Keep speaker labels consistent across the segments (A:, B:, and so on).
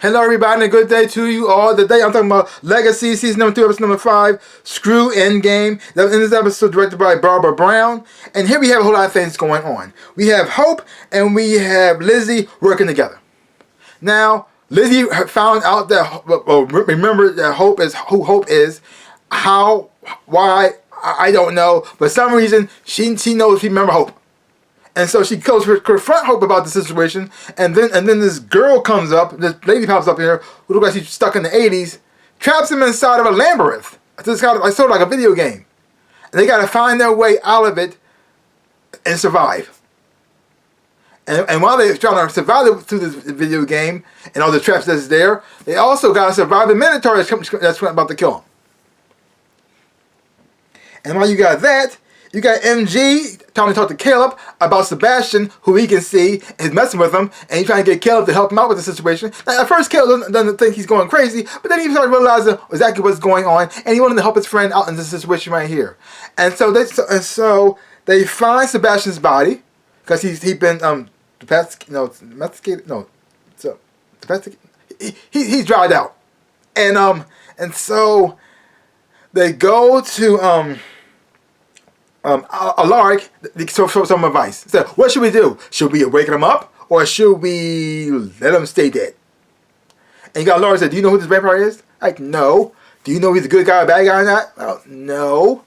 A: Hello everybody, and a good day to you all. Today I'm talking about Legacies, season number 2, episode number 5, Screw Endgame. In this episode directed by Barbara Brown. And here we have a whole lot of things going on. We have Hope and we have Lizzie working together. Now, Lizzie found out that, remember that Hope is who Hope is. How, why, I don't know. For some reason, she knows she remembers Hope. And so she goes to confront Hope about the situation, and then this girl comes up, this lady pops up here, who looks like she's stuck in the 80s, traps him inside of a labyrinth. It's kind of like, sort of like a video game. And they got to find their way out of it and survive. And while they're trying to survive through this video game and all the traps that's there, they also got to survive the Minotaur that's about to kill them. And while you got that, you got MG trying to talk to Caleb about Sebastian, who he can see is messing with him, and he's trying to get Caleb to help him out with the situation. Now, at first, Caleb doesn't think he's going crazy, but then he started realizing exactly what's going on, and he wanted to help his friend out in this situation right here. And so they find Sebastian's body because he's been he's dried out, and so they go to Alaric for some advice. So, what should we do? Should we awaken him up, or should we let him stay dead? And you got Alaric said, "Do you know who this vampire is?" Like, no. Do you know if he's a good guy or a bad guy or not? Well, no.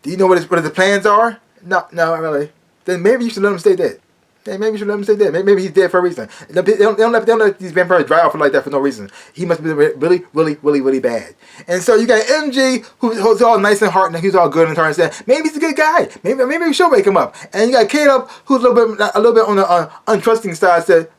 A: Do you know what his plans are? No, not really. Then maybe you should let him stay dead. Maybe you should let him stay dead. Maybe he's dead for a reason. They don't let these vampires dry off like that for no reason. He must be really, really, really, really bad. And so you got MG, who's all nice and heart, and he's all good and trying to say, maybe he's a good guy. Maybe we should wake him up. And you got Caleb, who's a little bit on the untrusting side, said,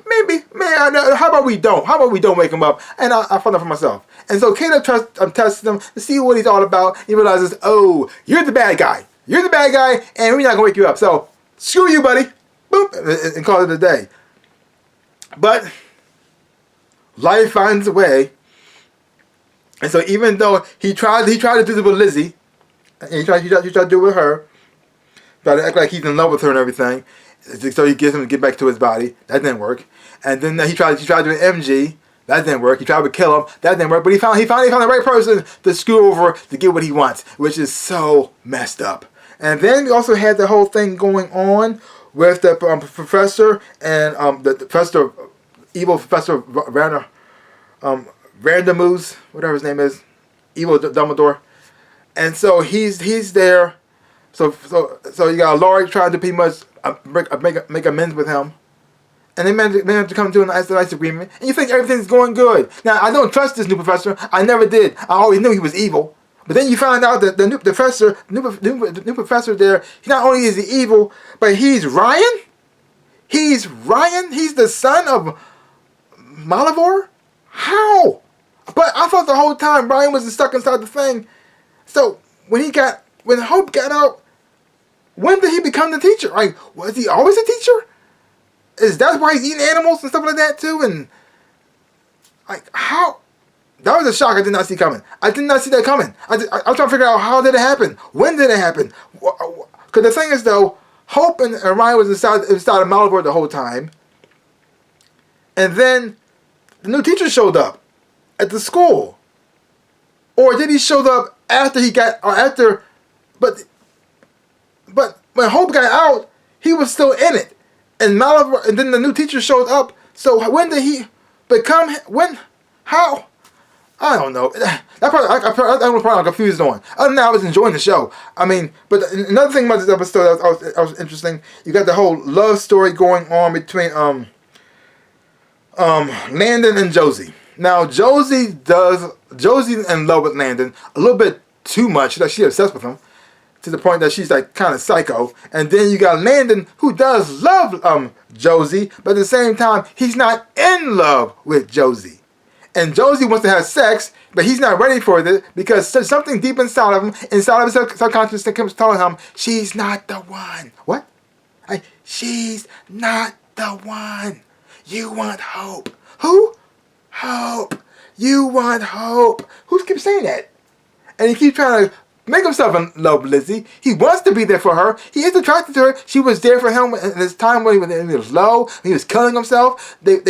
A: maybe, how about we don't? How about we don't wake him up? And I'll find out for myself. And so Caleb tests him to see what he's all about. He realizes, oh, you're the bad guy. You're the bad guy, and we're not going to wake you up. So, screw you, buddy. Boop, and call it a day. But life finds a way. And so even though he tried to do this with Lizzie, and he tried to do it with her, tried to act like he's in love with her and everything, so he gets him to get back to his body. That didn't work. And then he tried to do with MG. That didn't work. He tried to kill him. That didn't work. But he finally found the right person to screw over to get what he wants, which is so messed up. And then we also had the whole thing going on with the professor and the professor, evil Professor Randamoose, whatever his name is, evil Dumbledore, and so he's there. So you got Laurie trying to pretty much make amends with him, and they managed to come to a nice agreement. And you think everything's going good. Now I don't trust this new professor. I never did. I always knew he was evil. But then you find out that the new professor there, not only is he evil, but he's Ryan? He's Ryan? He's the son of Minotaur? How? But I thought the whole time Ryan was stuck inside the thing. So when Hope got out, when did he become the teacher? Like, was he always a teacher? Is that why he's eating animals and stuff like that too? And like, how? That was a shock I did not see coming. I did not see that coming. I was trying to figure out how did it happen? When did it happen? Because the thing is, though, Hope and Ryan was inside of Minotaur the whole time. And then the new teacher showed up at the school. Or did he show up after he got, or after, but when Hope got out, he was still in it. And Minotaur, and then the new teacher showed up. So when did he become, how? I don't know. That part I'm confused on. Other than that, I was enjoying the show. I mean, but another thing about this episode that was interesting. You got the whole love story going on between Landon and Josie. Now Josie's in love with Landon a little bit too much. Like she's obsessed with him to the point that she's like kind of psycho. And then you got Landon, who does love Josie, but at the same time he's not in love with Josie. And Josie wants to have sex, but he's not ready for it because something deep inside of him, inside of his subconscious, that comes telling him she's not the one. What? She's not the one. You want Hope. Who? Hope. You want Hope. Who keeps saying that? And he keeps trying to make himself in love with Lizzie. He wants to be there for her. He is attracted to her. She was there for him in this time when he was low. He was killing himself. They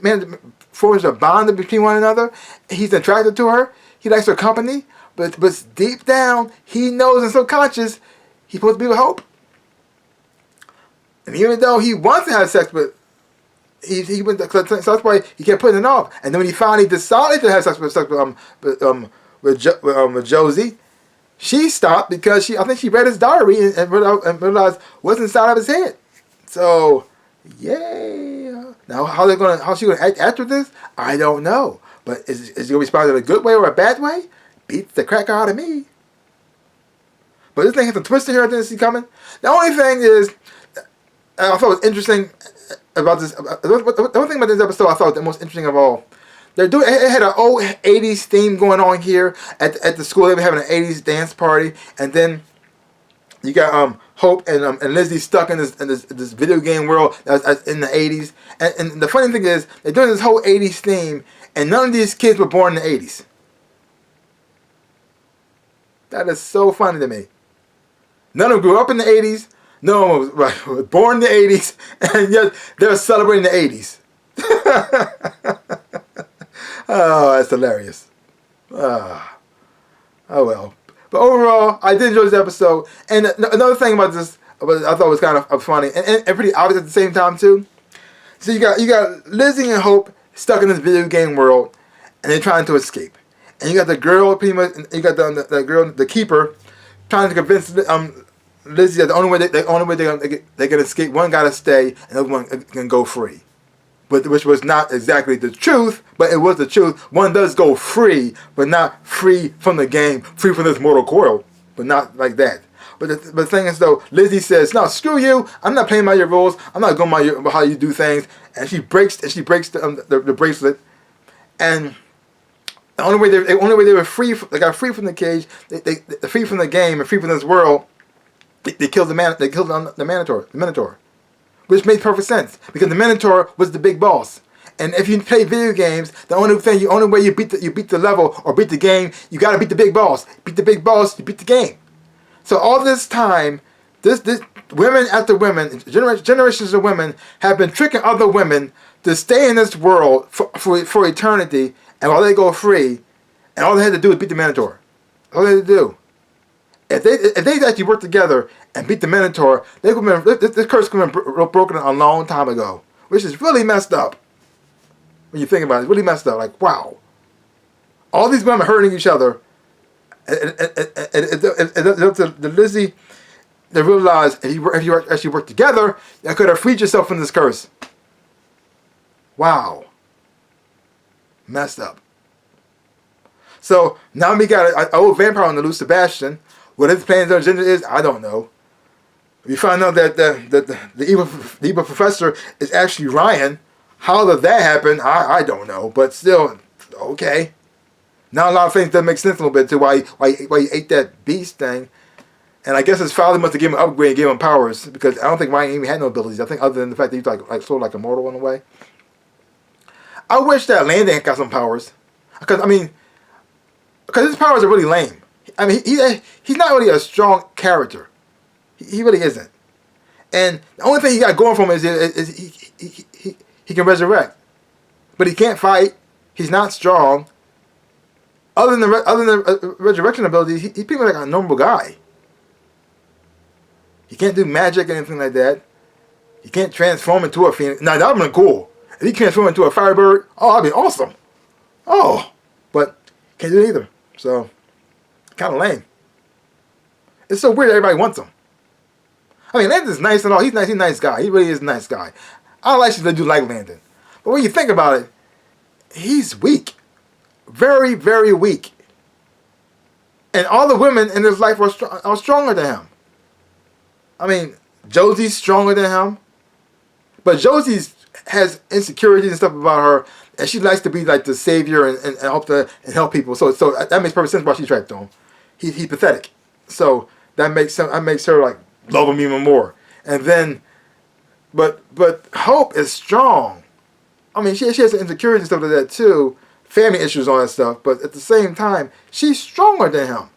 A: managed to forged a bond between one another. He's attracted to her. He likes her company. But deep down, he knows in subconscious he's supposed to be with Hope. And even though he wants to have sex with, he went. So that's why he kept putting it off. And then when he finally decided to have sex with Josie, she stopped because I think she read his diary and realized what's inside of his head. So, yeah. Now how's she gonna act after this? I don't know. But is she gonna respond in a good way or a bad way? Beats the crap out of me. But this thing has a twist here I didn't see coming. The only thing is, I thought was interesting about this. The one thing about this episode I thought was the most interesting of all. It had an old 80s theme going on here at the school. They were having an 80s dance party, and then you got Hope and Lizzie stuck in this video game world that's in the 80s. And the funny thing is, they're doing this whole 80s theme, and none of these kids were born in the 80s. That is so funny to me. None of them grew up in the 80s. No one was born in the 80s, and yet they're celebrating the 80s. Oh, that's hilarious. Oh well. But overall, I did enjoy this episode. And another thing about this, I thought was kind of funny and pretty obvious at the same time too. So you got Lizzie and Hope stuck in this video game world, and they're trying to escape. And you got the girl, pretty much. You got the girl, the keeper, trying to convince Lizzie that the only way they can escape, one got to stay, and the other one can go free. But which was not exactly the truth, but it was the truth. One does go free, but not free from the game, free from this mortal coil, but not like that. But the thing is though, Lizzie says, "No, screw you! I'm not playing by your rules. I'm not going by how you do things." And she breaks the bracelet, and the only way they were free, they got free from the cage, they free from the game and free from this world. They killed the Minotaur. Which made perfect sense because the Minotaur was the big boss, and if you play video games, the only way you beat the level or beat the game, you got to beat the big boss. Beat the big boss, you beat the game. So all this time, this women after women, generations of women have been tricking other women to stay in this world for eternity, and while they go free, and all they had to do was beat the Minotaur. All they had to do. If they actually worked together and beat the Minotaur, this curse could have been broken a long time ago, which is really messed up. When you think about it, it's really messed up. Like, wow, all these women hurting each other, and it's up to Lizzie to realize if you actually work together, you could have freed yourself from this curse. Wow, messed up. So now we got an old vampire on the loose, Sebastian. What his plans or agenda is, I don't know. We find out that the evil professor is actually Ryan. How did that happen? I don't know. But still, okay. Now a lot of things doesn't make sense a little bit to why he ate that beast thing. And I guess his father must have given him an upgrade and gave him powers, because I don't think Ryan even had no abilities. I think other than the fact that he's like sort of like immortal in a way. I wish that Landa had got some powers. Because his powers are really lame. I mean, he's not really a strong character. He really isn't. And the only thing he got going for him is he can resurrect, but he can't fight. He's not strong. Other than the resurrection ability, he's pretty much like a normal guy. He can't do magic or anything like that. He can't transform into a phoenix. Now that would have been cool. If he transformed into a firebird, oh, that'd be awesome. Oh, but can't do it either. So. Kind of lame. It's so weird that everybody wants him. I mean, Landon's nice and all. He's nice. He's a nice guy. He really is a nice guy. I actually do like Landon. But when you think about it, he's weak. Very, very weak. And all the women in his life are stronger than him. I mean, Josie's stronger than him. But Josie has insecurities and stuff about her. And she likes to be like the savior and help people. So that makes perfect sense why she's attracted to him. He's pathetic. So that makes her like love him even more. And then, but Hope is strong. I mean, she has insecurities and stuff like that too, family issues, all that stuff. But at the same time, she's stronger than him.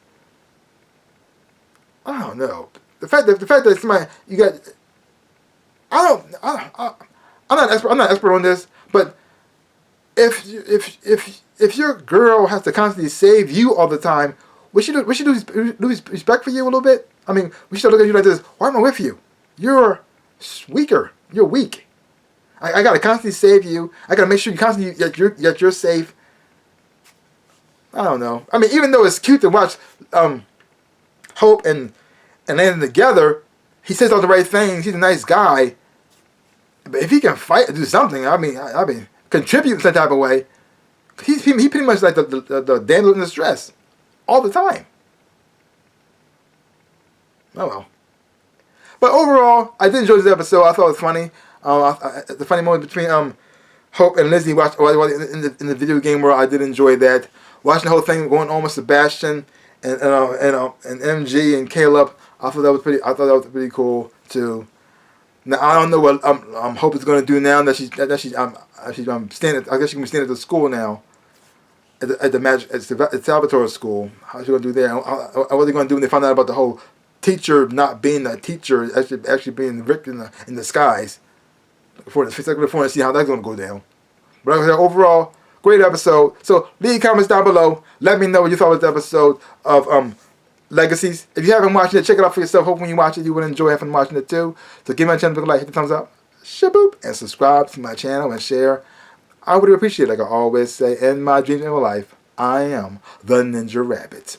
A: I don't know. The fact that somebody you got, I'm not an expert on this, but if your girl has to constantly save you all the time, we should lose respect for you a little bit. I mean, we should look at you like this. Why am I with you? You're weaker. You're weak. I gotta constantly save you. I gotta make sure you constantly that you're safe. I don't know. I mean, even though it's cute to watch Hope and Landa together, he says all the right things. He's a nice guy. But if he can fight or do something, I mean, contribute in some type of way, he pretty much like the damsel in distress all the time. Oh well. But overall, I did enjoy this episode. I thought it was funny. The funny moment between Hope and Lizzie in the video game world, I did enjoy that. Watching the whole thing going on with Sebastian and MG and Caleb, I thought that was pretty cool too. Now I don't know what Hope is going to do now that she's standing. I guess she can be standing at the school now, at Salvatore school. How's she going to do there? What are they going to do when they find out about the whole teacher not being a teacher, actually being Rick in disguise? For to see how that's going to go down. But like I said, overall, great episode. So leave comments down below. Let me know what you thought of the episode of Legacies. If you haven't watched it, check it out for yourself. Hope when you watch it, you will enjoy having watching it too. So give my channel a like, hit the thumbs up, shaboop, and subscribe to my channel and share. I would appreciate it. Like I always say, in my dreams and my life, I am the Ninja Rabbit.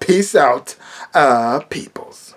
A: Peace out, peoples.